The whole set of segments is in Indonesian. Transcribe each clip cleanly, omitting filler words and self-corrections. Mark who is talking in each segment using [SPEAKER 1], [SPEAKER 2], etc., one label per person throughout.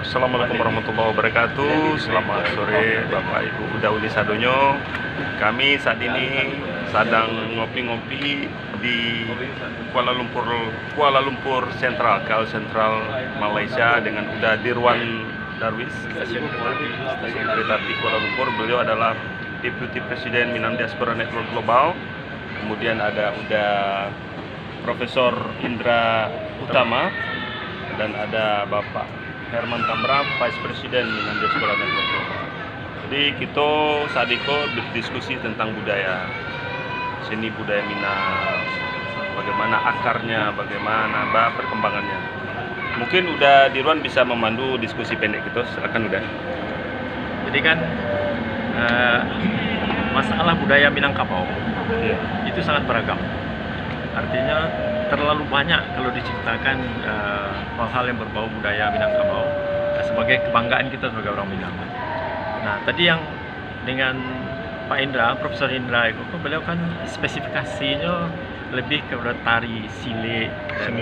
[SPEAKER 1] Assalamualaikum warahmatullahi wabarakatuh. Selamat sore Bapak Ibu Daudi Sadonyo. Kami saat ini sedang ngopi-ngopi di Kuala Lumpur Sentral, KL Sentral Malaysia dengan Uda Dirwan Darwis, stasiun kereta api Kuala Lumpur. Beliau adalah Deputi Presiden Minang Diaspora Network Global. Kemudian ada Uda Profesor Indra Utama dan ada Bapak Herman Tamra, Vice President Minang Diaspora Network Global. Jadi kita saat itu berdiskusi tentang budaya, seni budaya Minang, bagaimana akarnya, bagaimana perkembangannya. Mungkin Uda Dirwan bisa memandu diskusi pendek itu, silakan Uda.
[SPEAKER 2] Jadi kan masalah budaya Minangkabau itu sangat beragam. Artinya terlalu banyak kalau diceritakan hal-hal yang berbau budaya Minangkabau sebagai kebanggaan kita sebagai orang Minang. Nah, tadi yang dengan Pak Indra, Profesor Indra itu beliau kan spesifikasinya lebih kepada tari silik dan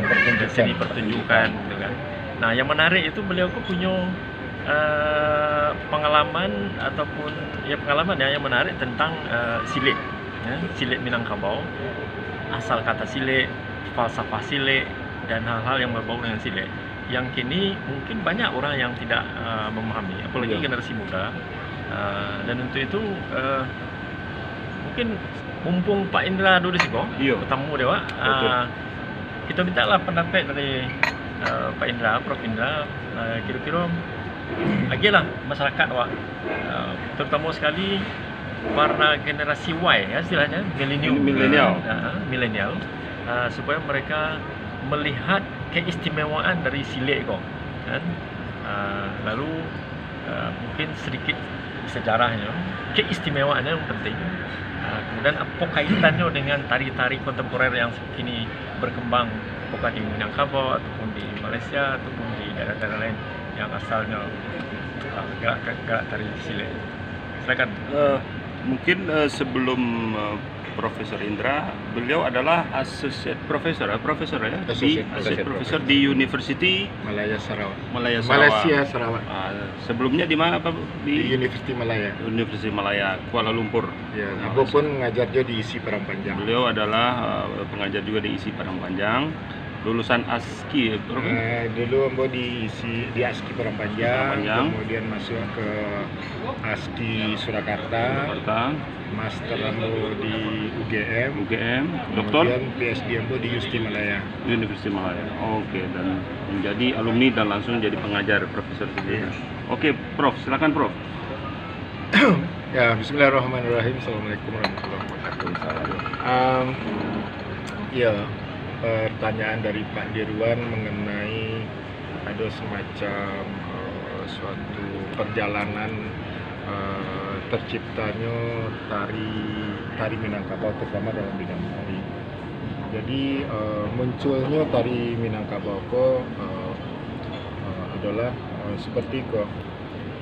[SPEAKER 2] seni pertunjukan gitu kan. Nah, yang menarik itu beliau punya pengalaman ataupun pengalaman yang menarik tentang silik, silik Minangkabau, asal kata silik, falsafah silik, dan hal-hal yang berbau dengan silik yang kini mungkin banyak orang yang tidak memahami, apalagi generasi muda. Dan untuk itu mungkin mumpung Pak Indra dulu sih bertemu dewa, kita mintalah pendapat dari Pak Indra, Prof Indra, kira-kira lagi lah masyarakat terutama sekali para generasi Y ya istilahnya, milenial, supaya mereka melihat keistimewaan dari silik kok kan. Lalu mungkin sedikit sejarahnya, keistimewaannya yang penting. Kemudian apa kaitannya dengan tari-tari kontemporer yang kini berkembang bukan di Minangkabau ataupun di Malaysia ataupun di daerah-daerah lain yang asalnya gerak tari silik. Silakan.
[SPEAKER 1] Mungkin sebelum Profesor Indra, beliau adalah associate professor di University
[SPEAKER 3] Malaya Sarawak.
[SPEAKER 1] Malaysia Sarawak. Sebelumnya di mana Pak?
[SPEAKER 3] Di University
[SPEAKER 1] Malaya, Kuala Lumpur.
[SPEAKER 3] Ya, Ibu pun mengajar juga di ISI Padang Panjang.
[SPEAKER 1] Beliau adalah pengajar juga di ISI Padang Panjang. Lulusan ASKI
[SPEAKER 3] dulu Ambo di ASKI Padang Panjang, kemudian masuk ke ASKI Surakarta, master Ambo di UGM,
[SPEAKER 1] doktor,
[SPEAKER 3] kemudian PhD Ambo di
[SPEAKER 1] University Malaya. Oke, dan menjadi alumni dan langsung jadi pengajar profesor sendiri. Oke, Prof, silakan Prof.
[SPEAKER 3] Ya, Bismillahirrahmanirrahim. Assalamualaikum warahmatullahi wabarakatuh. Pertanyaan dari Pak Dirwan mengenai ada semacam suatu perjalanan terciptanya tari Minangkabau terutama dalam bidang tari. Jadi munculnya tari Minangkabau adalah seperti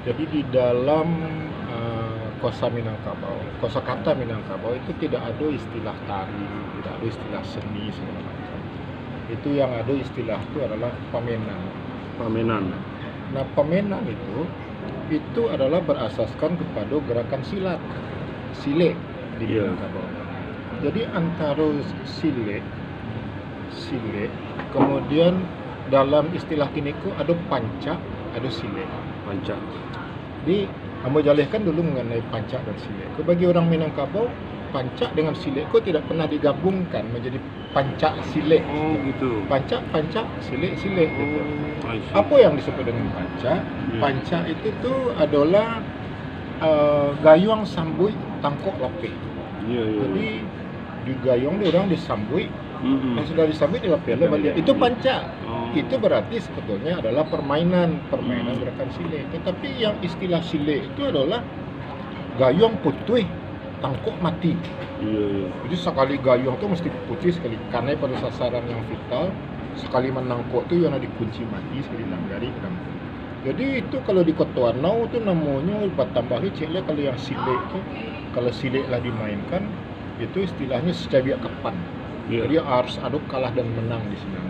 [SPEAKER 3] jadi di dalam kosakata Minangkabau itu tidak ada istilah tari, tidak ada istilah seni segala macam. Itu yang ada istilah itu adalah pamenan. Nah, pamenan itu adalah berasaskan kepada gerakan silik di Minangkabau. Jadi antara silik, kemudian dalam istilah kini ada panca, ada silik. Jadi kamu jelaskan dulu mengenai panca dan silik. Bagi orang Minangkabau, panca dengan silik tidak pernah digabungkan menjadi panca silik.
[SPEAKER 1] Gitu.
[SPEAKER 3] Panca, silik gitu. Apa yang disebut dengan panca? Panca itu tuh adalah gayung sambui tangkok lope. Jadi di gayung orang disambui, dan sudah disambui di lope balik. Itu panca. Itu berarti sebetulnya adalah permainan gerakan silik. Tetapi yang istilah silik itu adalah gayung putih tangkok mati. Jadi sekali gayung tuh mesti putih sekali karena pada sasaran yang vital. Sekali menangkok tuh yang dikunci mati sekali langgari kan. Jadi itu kalau di Kota Warnau tuh namanya bertambah ceklah kalau yang silik tuh, kalau silik lah dimainkan itu istilahnya secabiak kapan. Jadi harus aduk kalah dan menang di sini.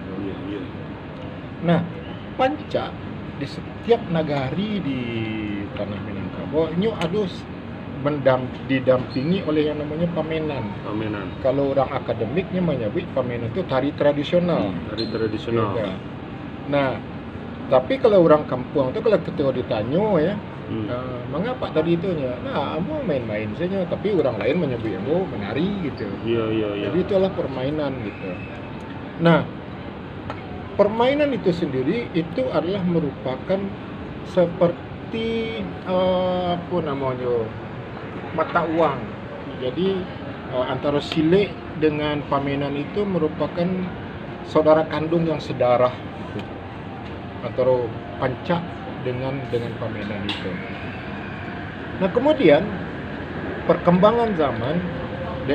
[SPEAKER 3] Nah, panca di setiap nagari di tanah Minangkabau ini ada didampingi oleh yang namanya pamenan. Kalau orang akademiknya menyebut pamenan itu tari tradisional. Ya. Nah, tapi kalau orang kampung itu kalau ketika ditanya ya, mengapa tadi itunya? Nah, mau main-main saja, tapi orang lain menyebut menari gitu.
[SPEAKER 1] Iya.
[SPEAKER 3] Jadi itulah permainan gitu. Nah, permainan itu sendiri itu adalah merupakan seperti apa namanya, mata uang. Jadi antara Sile dengan pamenan itu merupakan saudara kandung yang sedarah gitu. Antara Panca dengan pamenan itu. Nah, kemudian perkembangan zaman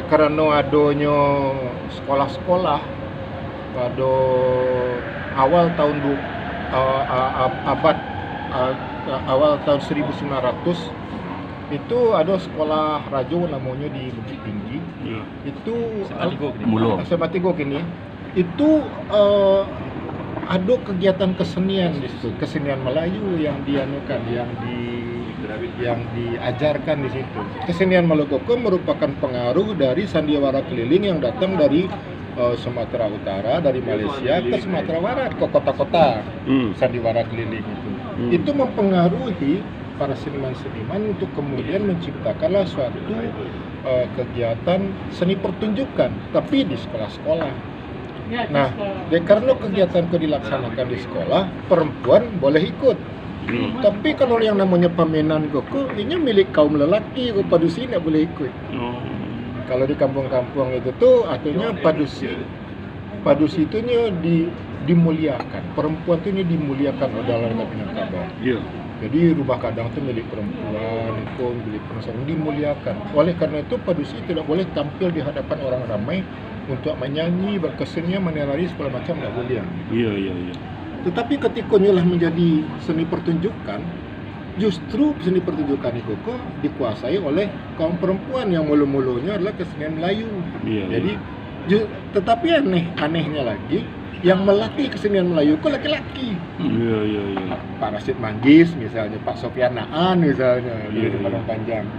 [SPEAKER 3] karena adanya sekolah-sekolah pada awal tahun awal tahun 1900 itu ada sekolah rajo namanya di Bukit Tinggi. Itu Sematiko gini. Itu ada kegiatan kesenian di situ, kesenian Melayu yang dianukan, yang diajarkan di situ. Kesenian Malokoko merupakan pengaruh dari sandiwara keliling yang datang dari Sumatera Utara, dari Malaysia ke Sumatera Barat, ke kota-kota sandiwara keliling itu. Itu mempengaruhi para seniman-seniman untuk kemudian menciptakanlah suatu kegiatan seni pertunjukan, tapi di sekolah-sekolah. Nah, karena kegiatan itu dilaksanakan di sekolah, perempuan boleh ikut. Tapi kalau yang namanya pamenan koko, ini milik kaum lelaki, padusi tidak boleh ikut. Kalau di kampung-kampung itu tuh artinya padusi itu dimuliakan, perempuan itu dimuliakan dalam Minangkabau. Jadi rumah kadang itu milik perempuan, itu milik perempuan, dimuliakan. Oleh karena itu padusi tidak boleh tampil di hadapan orang ramai untuk menyanyi, berkesenian, menari segala macam, tidak boleh.
[SPEAKER 1] Iya.
[SPEAKER 3] Tetapi ketika nyolah menjadi seni pertunjukan, justru seni pertunjukan itu kok dikuasai oleh kaum perempuan yang mulu-mulunya adalah kesenian Melayu. Jadi tetapi anehnya lagi, yang melatih kesenian Melayu kok laki-laki. Pak Rashid Manggis misalnya, Pak Sofian Naan misalnya di Padang Panjang.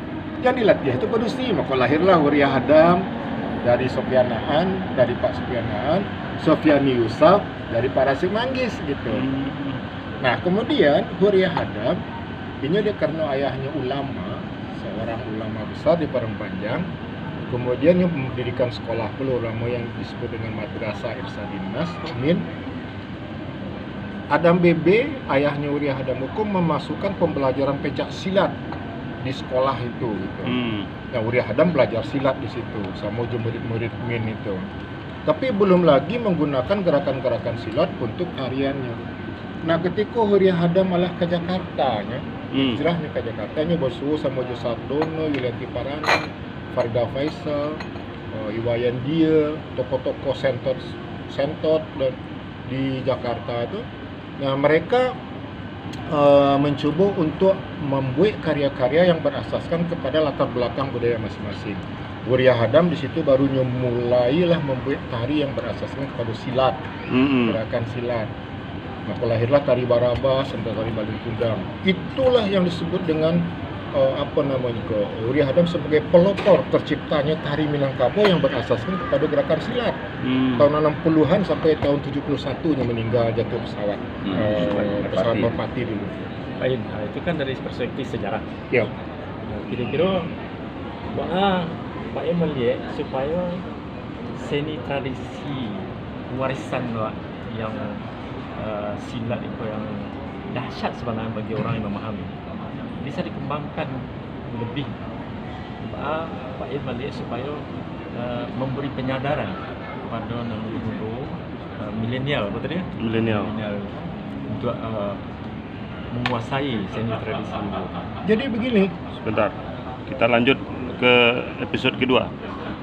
[SPEAKER 3] Yang dilatih itu padusi, maka lahirlah Huriah Hadam dari Sofian Naan, dari Pak Sofian Naan, Sofiani Yusuf dari Pak Rashid Manggis gitu. Nah, kemudian Huriah Hadam ini dia karena ayahnya ulama, seorang ulama besar di Padang Panjang. Kemudian dia mendirikan sekolah ulama yang disebut dengan Madrasah Irsyadin Nas Min. Adam Bebe, ayahnya Huriah Hadam Hukum, memasukkan pembelajaran pencak silat di sekolah itu gitu. Nah, Huriah Hadam belajar silat di situ sama murid-murid Min itu. Tapi belum lagi menggunakan gerakan-gerakan silat untuk hariannya. Nah, ketika Huriah Hadam malah ke Jakarta, hijrahnya ke Jakarta, bersuhu sama Jo Sardono, Yulianti Parana, Farida Faisal, Iwayan Dia, tokoh-tokoh sentot dan di Jakarta itu. Nah, mereka mencoba untuk membuat karya-karya yang berasaskan kepada latar belakang budaya masing-masing. Huriah Hadam di situ baru mulailah membuat tari yang berasaskan kepada silat, gerakan silat. Maka lahirlah tari Barabas dan tari Baling Kundang. Itulah yang disebut dengan Huriah Hadam sebagai pelopor terciptanya tari Minangkabau yang berasaskan kepada gerakan silat. Tahun 60-an sampai tahun 71-nya meninggal jatuh pesawat merpati dulu.
[SPEAKER 2] Baik, itu kan dari perspektif sejarah.
[SPEAKER 3] Ya.
[SPEAKER 2] Kira-kira Pak Em melihat supaya seni tradisi warisan yang silat itu yang dahsyat sebenarnya bagi orang yang memahami bisa dikembangkan lebih. Pak Em melihat supaya memberi penyadaran kepada milenial, betul ya? Milenial untuk menguasai seni tradisi itu.
[SPEAKER 3] Jadi begini.
[SPEAKER 1] Sebentar, kita lanjut ke episode kedua.